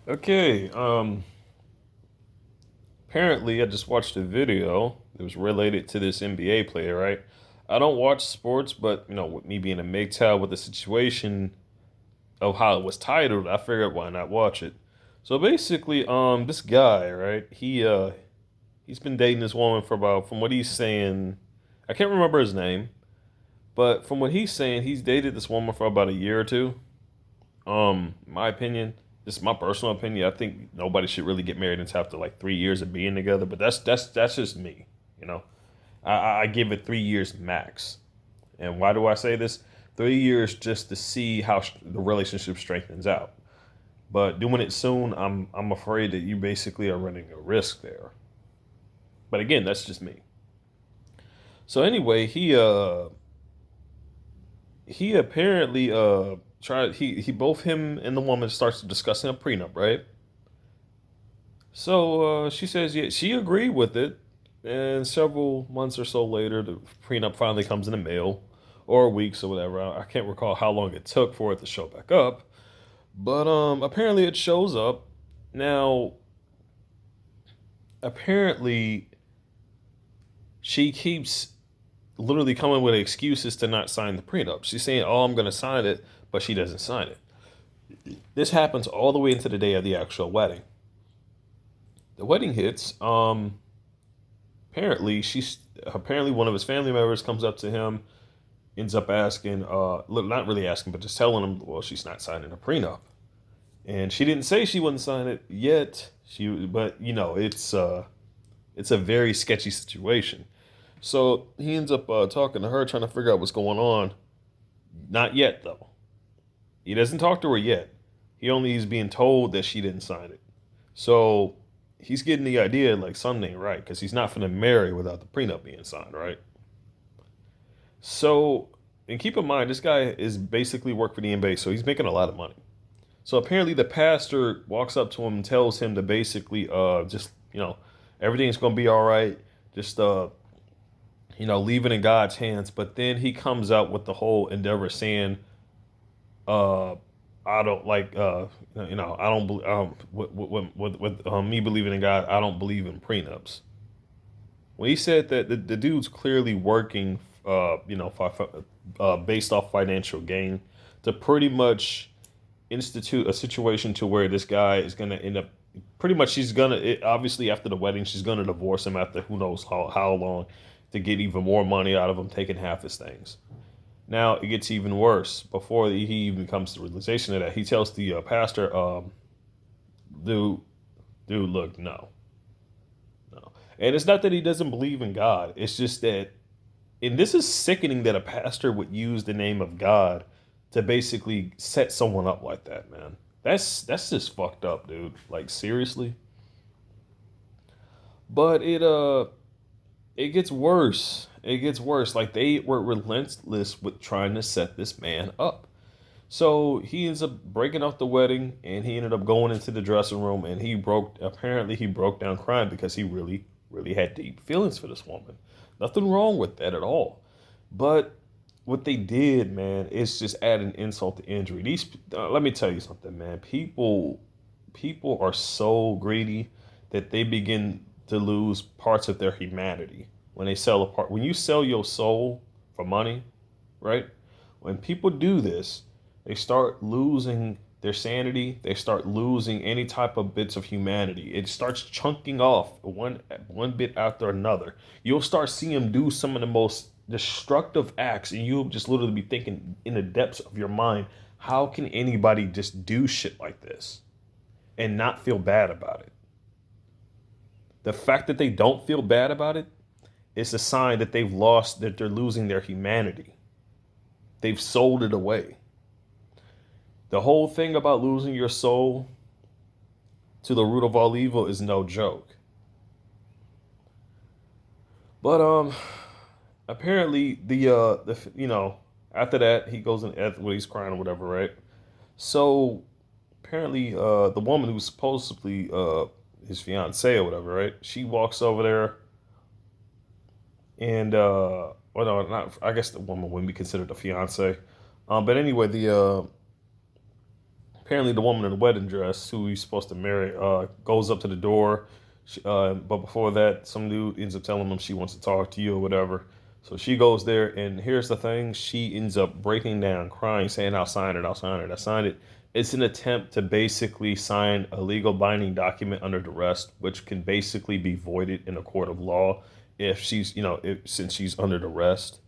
Okay, apparently I just watched a video that was related to this NBA player, right? I don't watch sports, but with me being a MGTOW with the situation of how it was titled, I figured why not watch it. So basically, this guy, right? He's been dating this woman for about, from what he's saying, I can't remember his name, but from what he's saying, he's dated this woman for about a year or two. My opinion, this is my personal opinion. I think nobody should really get married until after like 3 years of being together. But that's just me. You know, I give it 3 years max. And why do I say this? 3 years just to see how the relationship strengthens out. But doing it soon, I'm afraid that you basically are running a risk there. But again, that's just me. So anyway, he apparently tried he both him and the woman starts discussing a prenup, right? So she says, yeah, she agreed with it. And several months or so later, the prenup finally comes in the mail, or weeks or whatever. I can't recall how long it took for it to show back up. But apparently it shows up. Now, apparently, she keeps literally coming with excuses to not sign the prenup. She's saying, oh, I'm going to sign it, but she doesn't sign it. This happens all the way into the day of the actual wedding. The wedding hits. Apparently one of his family members comes up to him, ends up asking, not really asking, but just telling him, well, she's not signing a prenup, and she didn't say she wouldn't sign it yet. But it's a very sketchy situation. So he ends up talking to her, trying to figure out what's going on. Not yet though. He doesn't talk to her yet. He only is being told that she didn't sign it. So he's getting the idea like something ain't right because he's not going to marry without the prenup being signed, right? So, and keep in mind, this guy is basically work for the NBA, so he's making a lot of money. So apparently, the pastor walks up to him and tells him to basically, just everything's gonna be all right. Just leave it in God's hands. But then he comes out with the whole endeavor saying, uh, I don't like, I don't believe, with me believing in God, I don't believe in prenups. Well, he said that the dude's clearly working, based off financial gain to pretty much institute a situation to where this guy is going to end up pretty much obviously after the wedding she's going to divorce him after who knows how long to get even more money out of him taking half his things. Now it gets even worse. Before he even comes to the realization of that, he tells the pastor, dude, look, no, no. And it's not that he doesn't believe in God. It's just that, and this is sickening that a pastor would use the name of God to basically set someone up like that, man. That's just fucked up, dude. Like seriously. But it gets worse. It gets worse. Like they were relentless with trying to set this man up. So he ends up breaking off the wedding and he ended up going into the dressing room and he broke down crying because he really, really had deep feelings for this woman. Nothing wrong with that at all. But what they did, man, is just add an insult to injury. Let me tell you something, man. People are so greedy that they begin to lose parts of their humanity when they sell a part. When you sell your soul for money, right? When people do this, they start losing their sanity. They start losing any type of bits of humanity. It starts chunking off one bit after another. You'll start seeing them do some of the most destructive acts, and you'll just literally be thinking in the depths of your mind, how can anybody just do shit like this and not feel bad about it? The fact that they don't feel bad about it is a sign that they're losing their humanity. They've sold it away. The whole thing about losing your soul to the root of all evil is no joke. But apparently after that he goes in he's crying or whatever, right? So apparently the woman who's supposedly his fiance or whatever, right? She walks over there and well, no, not, I guess the woman wouldn't be considered a fiance. But anyway, Apparently, the woman in the wedding dress, who he's supposed to marry, goes up to the door. But before that, some dude ends up telling him she wants to talk to you or whatever. So she goes there, and here's the thing: she ends up breaking down, crying, saying, "I'll sign it. I'll sign it. I signed it." It's an attempt to basically sign a legal binding document under duress, which can basically be voided in a court of law if she's, since she's under duress.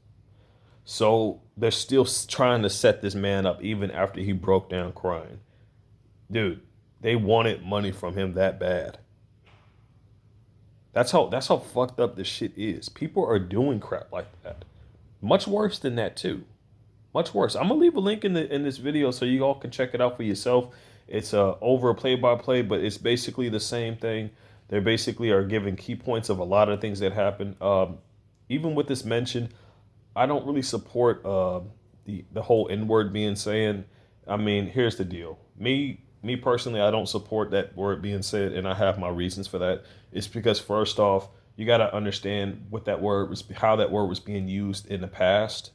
So they're still trying to set this man up even after he broke down crying. Dude, they wanted money from him that bad. That's how fucked up this shit is. People are doing crap like that. Much worse than that too. Much worse. I'm gonna leave a link in this video so you all can check it out for yourself. It's over a play-by-play, but it's basically the same thing. They basically are giving key points of a lot of things that happen. Even with this mention, I don't really support the whole N word being saying. I mean, here's the deal. Me personally, I don't support that word being said, and I have my reasons for that. It's because first off, you got to understand what that word was, how that word was being used in the past.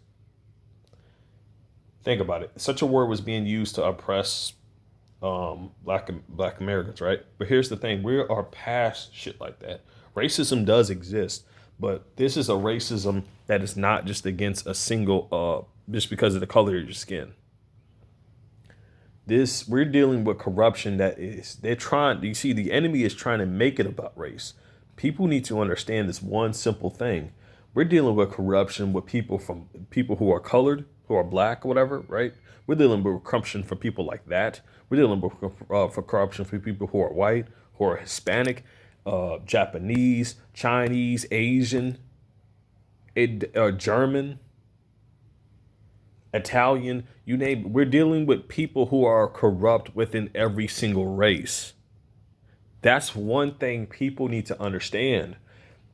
Think about it. Such a word was being used to oppress black Americans, right? But here's the thing: we are past shit like that. Racism does exist, but this is a racism that is not just against a single just because of the color of your skin. This we're dealing with corruption that is they're trying. You see, the enemy is trying to make it about race. People need to understand this one simple thing. We're dealing with corruption with people who are colored, who are black, or whatever, right? We're dealing with corruption for people like that. We're dealing with for corruption for people who are white, who are Hispanic, Japanese, Chinese, Asian, German, Italian, you name it. We're dealing with people who are corrupt within every single race. That's one thing people need to understand.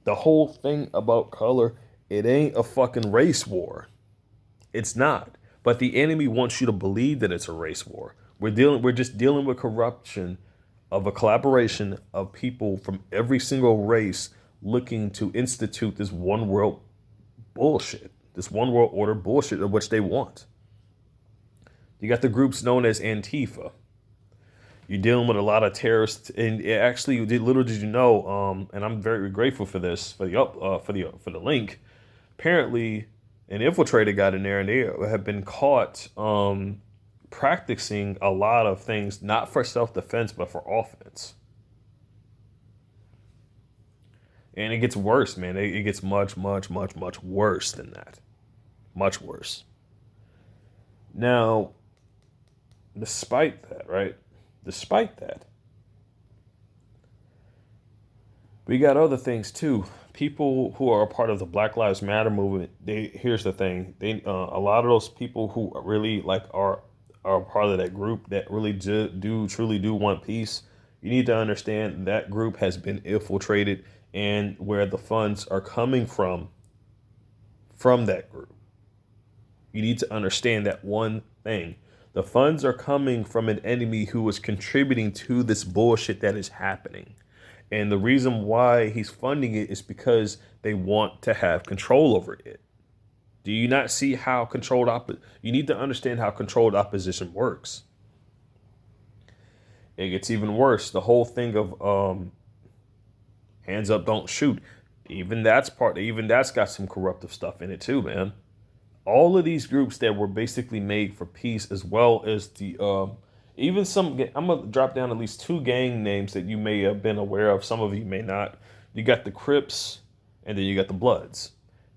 The whole thing about color, it ain't a fucking race war. It's not. But the enemy wants you to believe that it's a race war. We're just dealing with corruption of a collaboration of people from every single race looking to institute this one world bullshit, this one world order bullshit of which they want. You got the groups known as Antifa. You're dealing with a lot of terrorists, and actually, little did you know, and I'm very grateful for this for the link. Apparently, an infiltrator got in there, and they have been caught practicing a lot of things, not for self-defense but for offense. And it gets worse, man. It gets much, much, much, much worse than that. Much worse. Now, despite that, right? Despite that, we got other things too. People who are a part of the Black Lives Matter movement. Here's the thing. A lot of those people who really are part of that group that really truly do want peace. You need to understand that group has been infiltrated, and where the funds are coming from that group. You need to understand that one thing. The funds are coming from an enemy who is contributing to this bullshit that is happening. And the reason why he's funding it is because they want to have control over it. Do you not see how you need to understand how controlled opposition works. It gets even worse. The whole thing of hands up, don't shoot. Even that's got some corruptive stuff in it too, man. All of these groups that were basically made for peace, as well as the even some. I'm gonna drop down at least 2 gang names that you may have been aware of. Some of you may not. You got the Crips, and then you got the Bloods.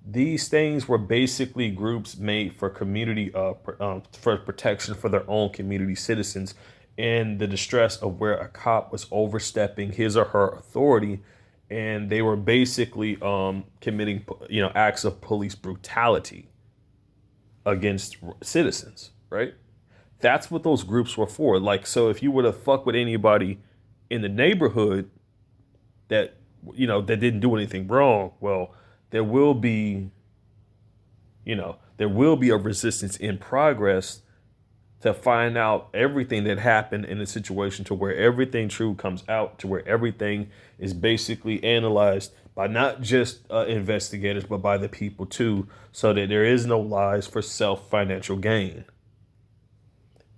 These things were basically groups made for community, for protection for their own community citizens, in the distress of where a cop was overstepping his or her authority, and they were basically committing, acts of police brutality against citizens, right? That's what those groups were for. So if you were to fuck with anybody in the neighborhood that didn't do anything wrong, well, there will be a resistance in progress to find out everything that happened in the situation, to where everything true comes out, to where everything is basically analyzed by not just investigators, but by the people too, so that there is no lies for financial gain.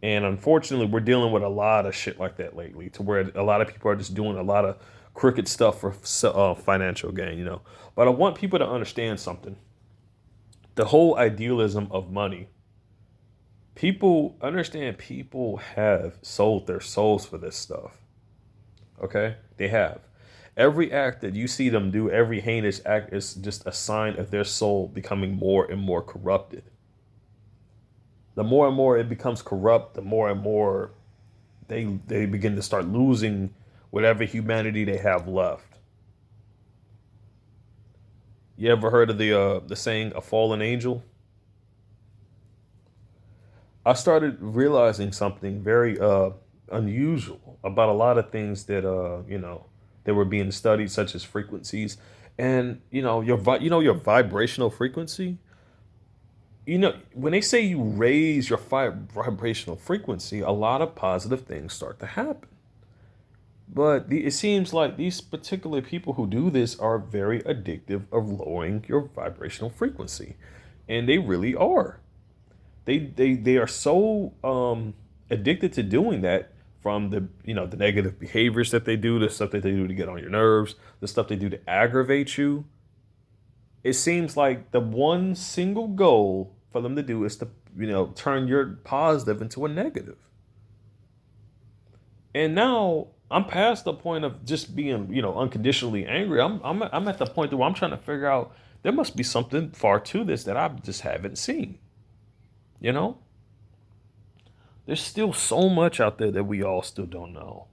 And unfortunately, we're dealing with a lot of shit like that lately, to where a lot of people are just doing a lot of crooked stuff for financial gain, you know. But I want people to understand something. The whole idealism of money. People understand people have sold their souls for this stuff. Okay? They have. Every act that you see them do, every heinous act is just a sign of their soul becoming more and more corrupted. The more and more it becomes corrupt, the more and more they begin to start losing whatever humanity they have left. You ever heard of the saying "a fallen angel"? I started realizing something very unusual about a lot of things that that were being studied, such as frequencies, and your vibrational frequency. You know, when they say you raise your vibrational frequency, a lot of positive things start to happen. But it seems like these particular people who do this are very addictive of lowering your vibrational frequency, and they really are. They are so addicted to doing that, from the negative behaviors that they do, the stuff that they do to get on your nerves, the stuff they do to aggravate you. It seems like the one single goal for them to do is to turn your positive into a negative. And now I'm past the point of just being unconditionally angry. I'm at the point where I'm trying to figure out, there must be something far to this that I just haven't seen. You know, there's still so much out there that we all still don't know.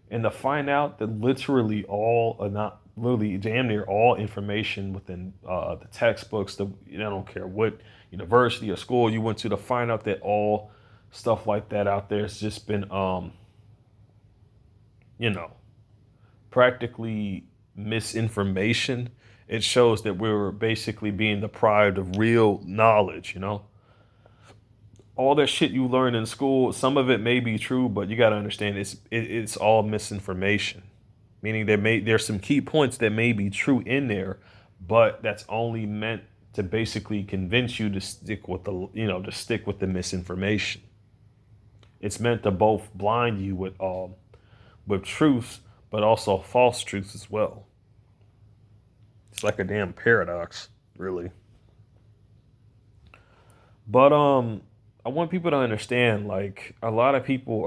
And to find out that literally all, not literally, damn near all information within the textbooks, I don't care what university or school you went to find out that all stuff like that out there has just been, you know, practically misinformation. It shows that we're basically being deprived of real knowledge, all that shit you learn in school, some of it may be true, but you got to understand it's all misinformation. Meaning there's some key points that may be true in there, but that's only meant to basically convince you to stick with the misinformation. It's meant to both blind you with truths, but also false truths as well. It's like a damn paradox, really. But I want people to understand, like, a lot of people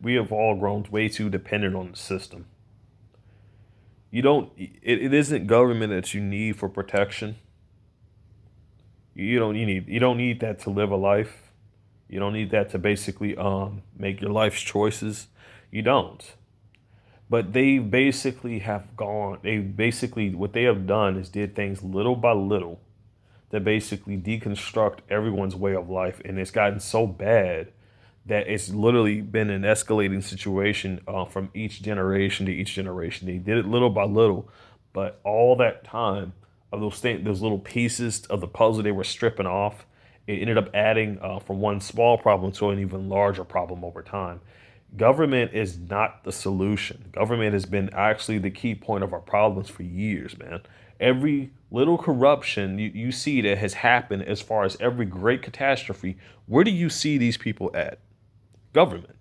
we have all grown way too dependent on the system. It isn't government that you need for protection. You don't need that to live a life. You don't need that to basically make your life's choices. You don't. But what they have done is did things little by little to basically deconstruct everyone's way of life. And it's gotten so bad that it's literally been an escalating situation from each generation to each generation. They did it little by little, but all that time of those little pieces of the puzzle they were stripping off, it ended up adding from one small problem to an even larger problem over time. Government is not the solution. Government has been actually the key point of our problems for years, man. Every little corruption you see that has happened, as far as every great catastrophe, where do you see these people at? Government.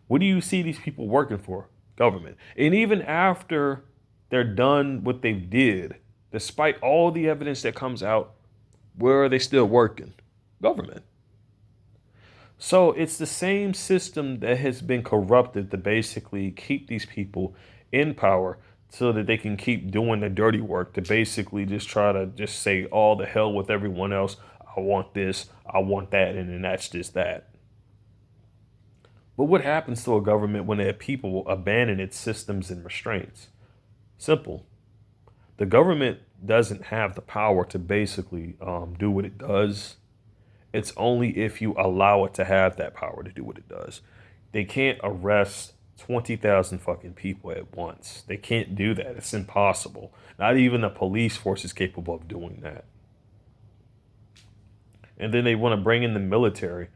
What do you see these people working for? Government. And even after they're done what they did, despite all the evidence that comes out, where are they still working? Government. So it's the same system that has been corrupted to basically keep these people in power, so that they can keep doing the dirty work, to basically just try to just say all the hell with everyone else. I want this, I want that, and then that's just that. But what happens to a government when their people abandon its systems and restraints? Simple. The government doesn't have the power to basically do what it does. It's only if you allow it to have that power to do what it does. They can't arrest 20,000 fucking people at once. They can't do that. It's impossible. Not even the police force is capable of doing that. And then they want to bring in the military.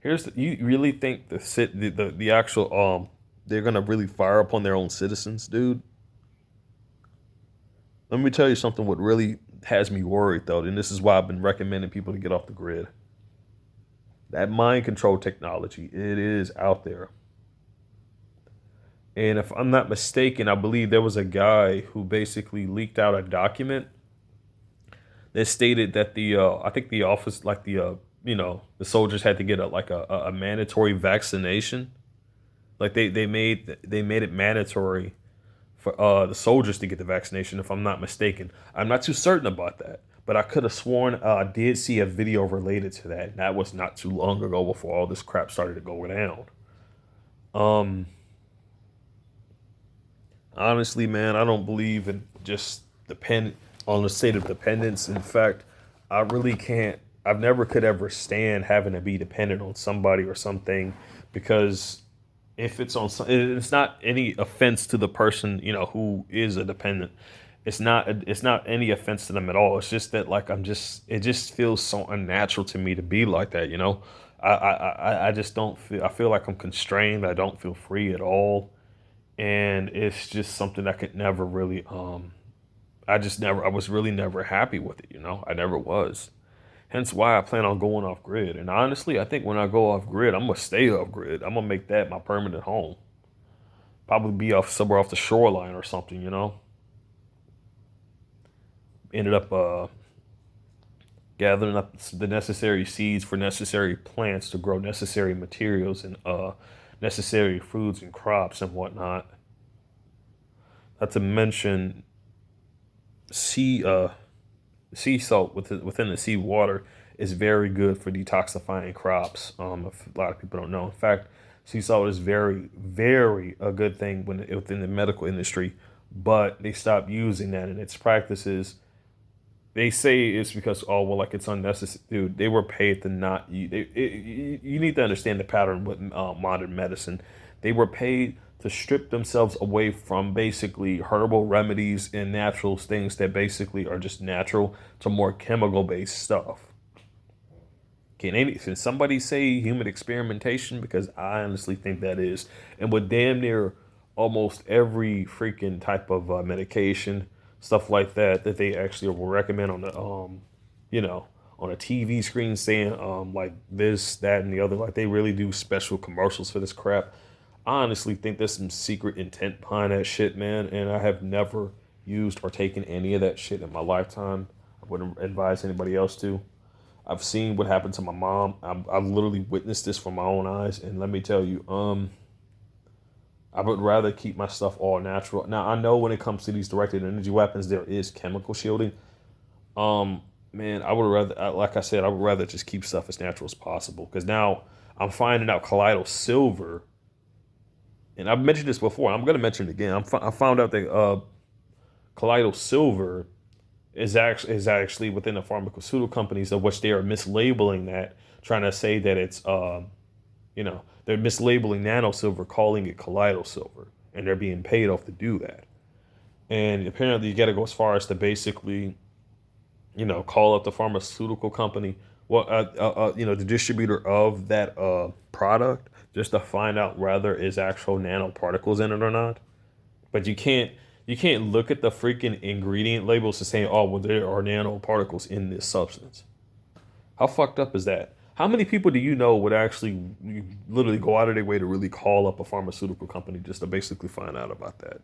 You really think the actual they're gonna really fire upon their own citizens, dude? Let me tell you something. What really has me worried, though, and this is why I've been recommending people to get off the grid. That mind control technology, it is out there. And if I'm not mistaken, I believe there was a guy who basically leaked out a document that stated that I think the office, like the soldiers had to get a mandatory vaccination. Like they made it mandatory for the soldiers to get the vaccination, if I'm not mistaken. I'm not too certain about that, but I could have sworn I did see a video related to that, and that was not too long ago before all this crap started to go down. Um, Honestly, man, I don't believe in just depend on the state of dependence. In fact, I really can't. I've never could ever stand having to be dependent on somebody or something because if it's on, it's not any offense to the person who is a dependent. It's not any offense to them at all. It's just that like it just feels so unnatural to me to be like that. I just don't feel. I feel like I'm constrained. I don't feel free at all, and it's just something I could never really. I was really never happy with it. I never was. Hence why I plan on going off grid. And honestly, I think when I go off grid, I'm gonna stay off grid. I'm gonna make that my permanent home. Probably be off somewhere off the shoreline or something. Ended up gathering up the necessary seeds for necessary plants to grow necessary materials and necessary foods and crops and whatnot. Not to mention sea sea salt within the sea water is very good for detoxifying crops. If a lot of people don't know, in fact, sea salt is very, very a good thing within the medical industry, but they stopped using that in its practices. They say it's because well, like it's unnecessary. Dude, they were paid to not. You need to understand the pattern with modern medicine. They were paid to strip themselves away from basically herbal remedies and natural things that basically are just natural to more chemical based stuff. Can somebody say human experimentation? Because I honestly think that is, and with damn near almost every freaking type of medication, stuff like that they actually will recommend on the you know, on a TV screen saying like this, that, and the other. Like they really do special commercials for this crap. I honestly think there's some secret intent behind that shit, man. And I have never used or taken any of that shit in my lifetime. I wouldn't advise anybody else to. I've seen what happened to my mom. I've literally witnessed this from my own eyes, and let me tell you, I would rather keep my stuff all natural. Now I know when it comes to these directed energy weapons, there is chemical shielding. Man, I would rather, like I said, I would rather just keep stuff as natural as possible. Because now I'm finding out colloidal silver, and I've mentioned this before. I'm going to mention it again. I found out that colloidal silver is actually within the pharmaceutical companies, of which they are mislabeling that, trying to say that it's they're mislabeling nano silver, calling it colloidal silver, and they're being paid off to do that. And apparently, you got to go as far as to basically, call up the pharmaceutical company, well, the distributor of that product, just to find out whether is actual nanoparticles in it or not. But you can't look at the freaking ingredient labels to say, oh, well, there are nanoparticles in this substance. How fucked up is that? How many people do you know would actually literally go out of their way to really call up a pharmaceutical company just to basically find out about that?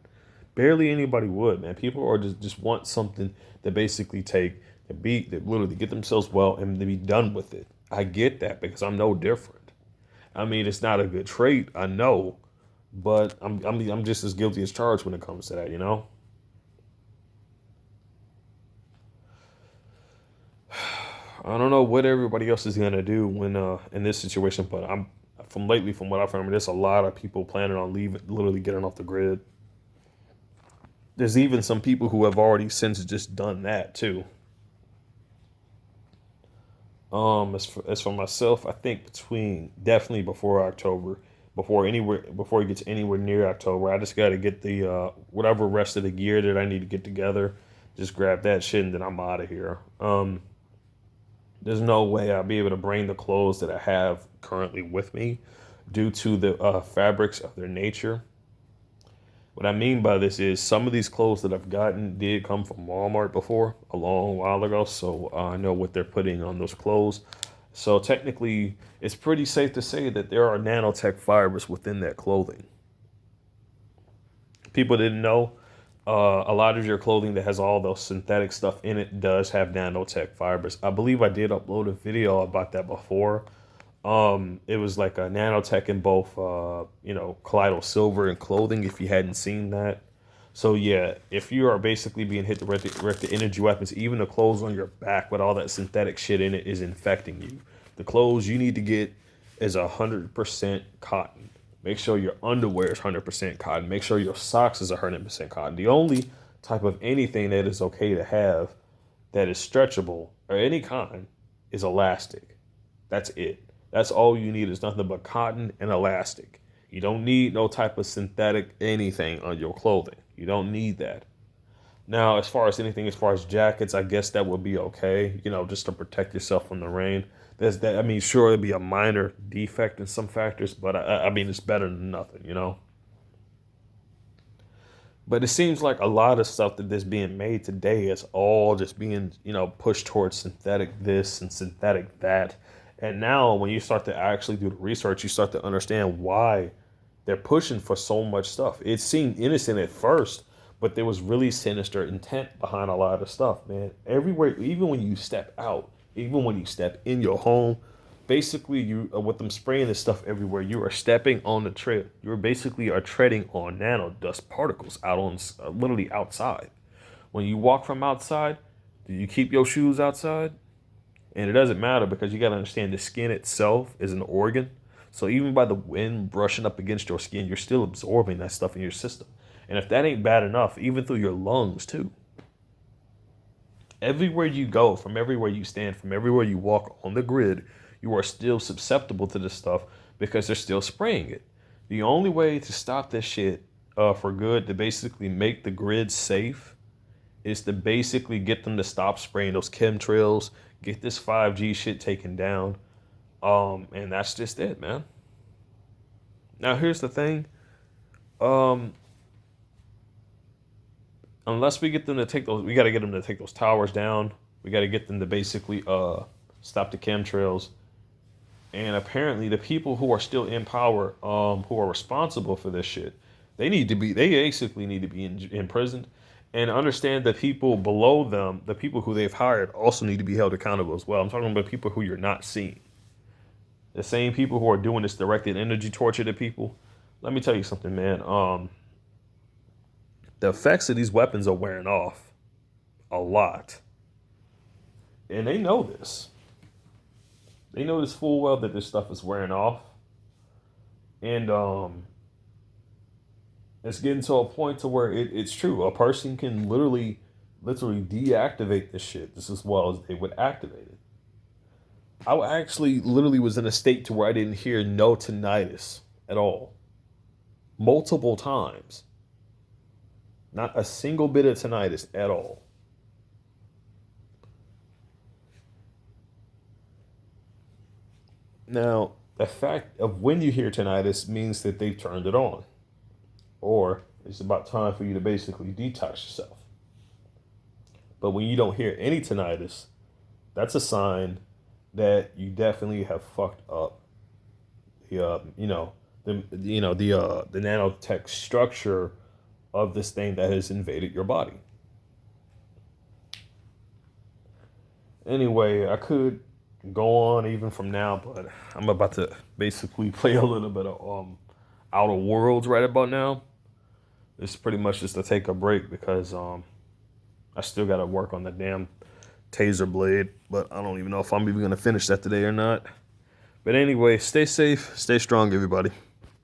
Barely anybody would, man. People are just want something to basically take, that literally get themselves well and to be done with it. I get that because I'm no different. I mean, it's not a good trait, I know, but I'm just as guilty as charged when it comes to that. I don't know what everybody else is gonna do when in this situation, but from what I've heard, there's a lot of people planning on leaving, literally getting off the grid. There's even some people who have already since just done that too. As for myself, I think between definitely before October, before it gets anywhere near October, I just got to get the whatever rest of the gear that I need to get together. Just grab that shit and then I'm out of here. There's no way I'll be able to bring the clothes that I have currently with me due to the fabrics of their nature. What I mean by this is some of these clothes that I've gotten did come from Walmart before a long while ago, so I know what they're putting on those clothes. So technically, it's pretty safe to say that there are nanotech fibers within that clothing. People didn't know. A lot of your clothing that has all those synthetic stuff in it does have nanotech fibers. I believe I did upload a video about that before. It was like a nanotech in both, colloidal silver and clothing. If you hadn't seen that, so yeah, if you are basically being hit direct the energy weapons, even the clothes on your back with all that synthetic shit in it is infecting you. The clothes you need to get is 100% cotton. Make sure your underwear is 100% cotton. Make sure your socks is 100% cotton. The only type of anything that is okay to have that is stretchable or any kind is elastic. That's it. That's all you need is nothing but cotton and elastic. You don't need no type of synthetic anything on your clothing. You don't need that. Now, as far as anything, as far as jackets, I guess that would be okay, just to protect yourself from the rain. There's that. I mean, sure, it'd be a minor defect in some factors, but I mean, it's better than nothing. But it seems like a lot of stuff that's being made today is all just being, pushed towards synthetic this and synthetic that. And now, when you start to actually do the research, you start to understand why they're pushing for so much stuff. It seemed innocent at first, but there was really sinister intent behind a lot of stuff, man. Everywhere, even when you step out, even when you step in your home, basically you with them spraying this stuff everywhere, you are stepping on the trail. You basically are treading on nano dust particles out on literally outside. When you walk from outside, do you keep your shoes outside? And it doesn't matter because you got to understand the skin itself is an organ. So even by the wind brushing up against your skin, you're still absorbing that stuff in your system. And if that ain't bad enough, even through your lungs too. Everywhere you go, from everywhere you stand, from everywhere you walk on the grid, you are still susceptible to this stuff because they're still spraying it. The only way to stop this shit for good, to basically make the grid safe, is to basically get them to stop spraying those chemtrails, get this 5G shit taken down. And that's just it, man. Now here's the thing. Unless we get them to take those, we got to get them to take those towers down. We got to get them to basically stop the chemtrails. And apparently, the people who are still in power, who are responsible for this shit, they basically need to be imprisoned, and understand that people below them, the people who they've hired, also need to be held accountable as well. I'm talking about people who you're not seeing. The same people who are doing this directed energy torture to people. Let me tell you something, man. The effects of these weapons are wearing off a lot. And they know this. They know this full well that this stuff is wearing off. And it's getting to a point to where it's true. A person can literally deactivate this shit just as well as they would activate it. I actually literally was in a state to where I didn't hear no tinnitus at all. Multiple times. Not a single bit of tinnitus at all. Now, the fact of when you hear tinnitus means that they've turned it on. Or it's about time for you to basically detox yourself. But when you don't hear any tinnitus, that's a sign that you definitely have fucked up the nanotech structure of this thing that has invaded your body. Anyway, I could go on even from now, but I'm about to basically play a little bit of Outer Worlds right about now. It's pretty much just to take a break because I still got to work on the damn taser blade, but I don't even know if I'm even going to finish that today or not. But anyway, stay safe, stay strong, everybody.